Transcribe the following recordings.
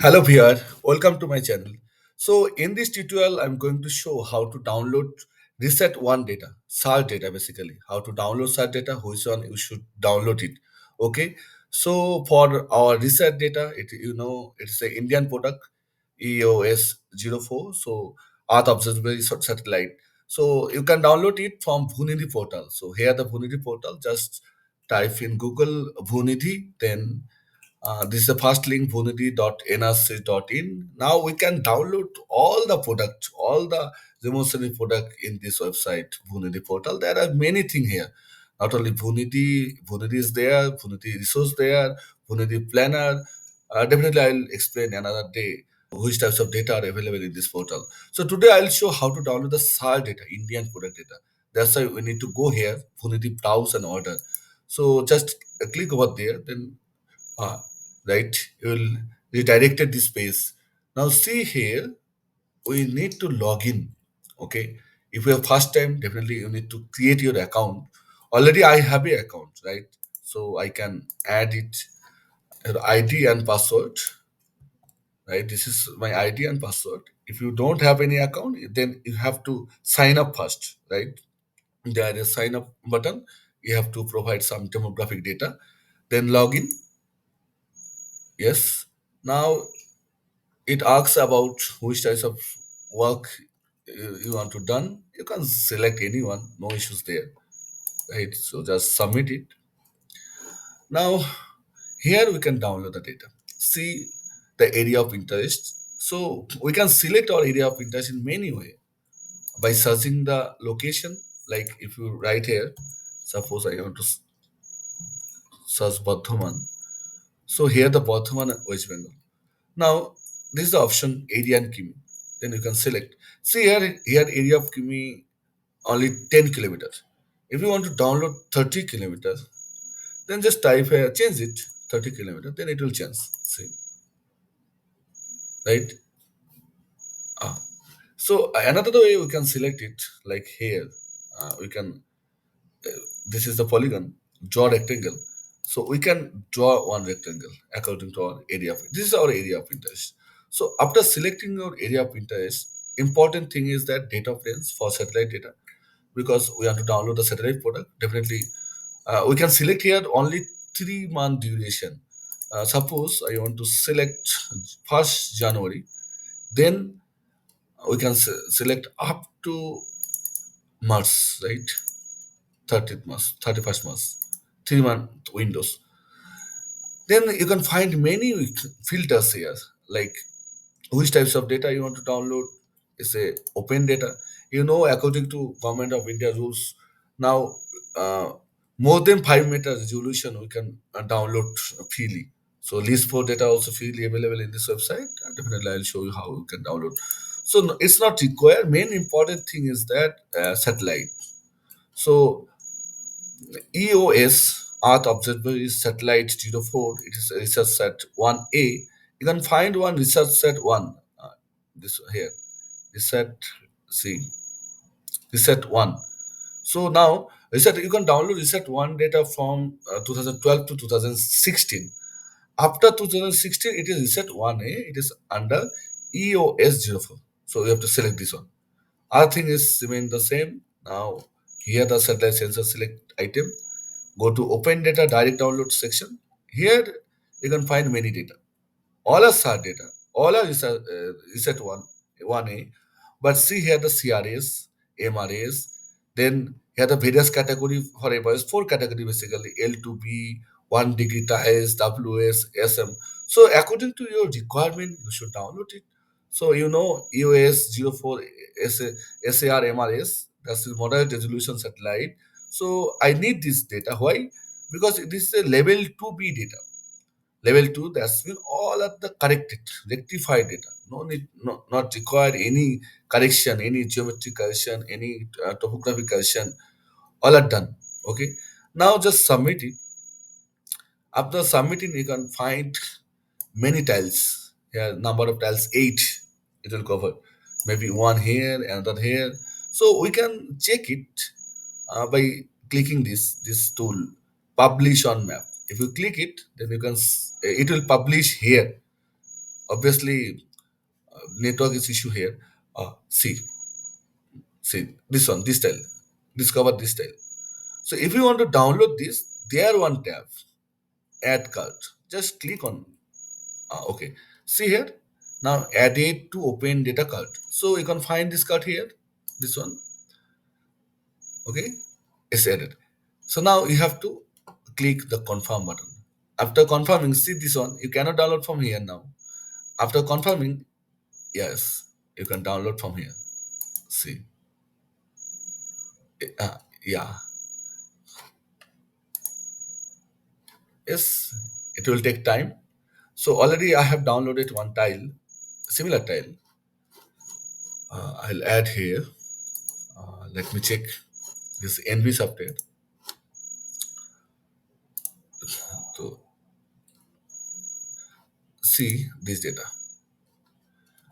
Hello VR, welcome to my channel. So in this tutorial, I'm going to show how to download RISAT-1 data, SAR data basically. How to download SAR data, which one you should download it. Okay. So for our RISAT data, it's a Indian product, EOS 04. So Earth Observatory Satellite. So you can download it from Bhoonidhi portal. So here the Bhoonidhi portal, just type in Google Bhoonidhi, then this is the first link, bhoonidhi.nrc.in. Now we can download all the product, all the demonstrative product in this website, Bhoonidhi portal. There are many things here. Not only Bhoonidhi is there, Bhoonidhi resource there, Bhoonidhi planner. Definitely, I'll explain another day which types of data are available in this portal. So today I'll show how to download the SAR data, Indian product data. That's why we need to go here, Bhoonidhi browse and order. So just click over there, then Ah, right. You will redirected this page. Now see here, we need to log in. Okay. If you have first time, definitely you need to create your account. Already I have a account, right? So I can add it, your ID and password, right? This is my ID and password. If you don't have any account, then you have to sign up first, right? There is sign up button. You have to provide some demographic data. Then log in. Yes. Now it asks about which types of work you want to done. You can select anyone, no issues there, right? So just submit it. Now here we can download the data. See the area of interest. So we can select our area of interest in many way by searching the location. Like if you write here, suppose I want to search Bardhaman. So here the Bardhaman West Bengal. Now, this is the option area and Kimi. Then you can select. See here area of Kimi only 10 kilometers. If you want to download 30 kilometers, then just type here, change it 30 kilometers, then it will change. See, right? Ah. So another way we can select it, like here, we can, this is the polygon, draw rectangle. So we can draw one rectangle according to our area of, this is our area of interest. So after selecting your area of interest, important thing is that data frames for satellite data, because we want to download the satellite product. Definitely, we can select here only 3 month duration. Suppose I want to select 1st January, then we can select up to March, right? 30th March, 31st March, 3 month windows. Then you can find many filters here, like which types of data you want to download. Is a open data. According to Government of India rules, now uh, more than 5 meter resolution we can download freely. So list for data also freely available in this website. And definitely, I'll show you how you can download. So it's not required. Main important thing is that satellite. So EOS Earth Observatory Satellite 04. It is a research set 1A. You can find one research set 1. This here. Reset, see, Reset 1. So now, Reset, you can download Reset 1 data from 2012 to 2016. After 2016, it is Reset 1A. It is under EOS 04. So you have to select this one. Other thing is remain the same. Now, here the satellite sensor select item. Go to Open Data Direct Download section. Here you can find many data. All are SAR data. All are Reset 1A. But see here the CRAs, MRAs. Then here the various category for a 4 category basically L2B, 1 degree TIS, WS, SM. So according to your requirement, you should download it. So EOS 04 SAR MRS, that's the moderate resolution satellite. So I need this data. Why? Because this is a level 2B data. Level 2, that's mean all of the corrected, rectified data. No need, no, not required any correction, any geometric correction, any topographic correction. All are done. Okay. Now just submit it. After submitting, you can find many tiles. Here, number of tiles 8. It will cover. Maybe one here, another here. So we can check it by clicking this tool, publish on map. If you click it, then it will publish here Obviously, network is issue here. See this one, this tile, discover this tile. So if you want to download this, there one tab, add card. Just click on. Okay, see here. Now add it to open data card. So you can find this card here. This one. Okay, it's added. So now you have to click the confirm button. After confirming, see this one. You cannot download from here now. After confirming, yes, you can download from here. See, uh, yeah, yes, it will take time. So already I have downloaded one tile, similar tile. I'll add here. Let me check this NV software to see this data.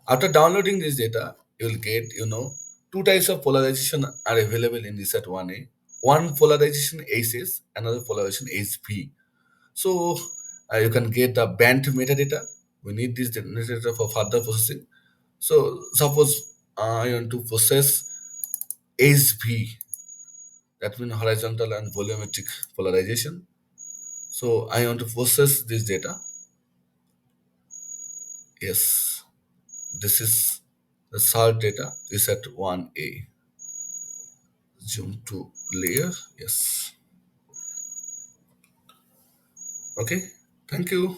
After downloading this data, you will get, two types of polarization are available in RISAT-1A. One polarization ACES, another polarization HB. So you can get the band metadata. We need this metadata for further processing. So suppose I want to process HB, that means horizontal and volumetric polarization. So I want to process this data. Yes, this is the SAR data is at 1A. Zoom to layer. Yes. Okay. Thank you.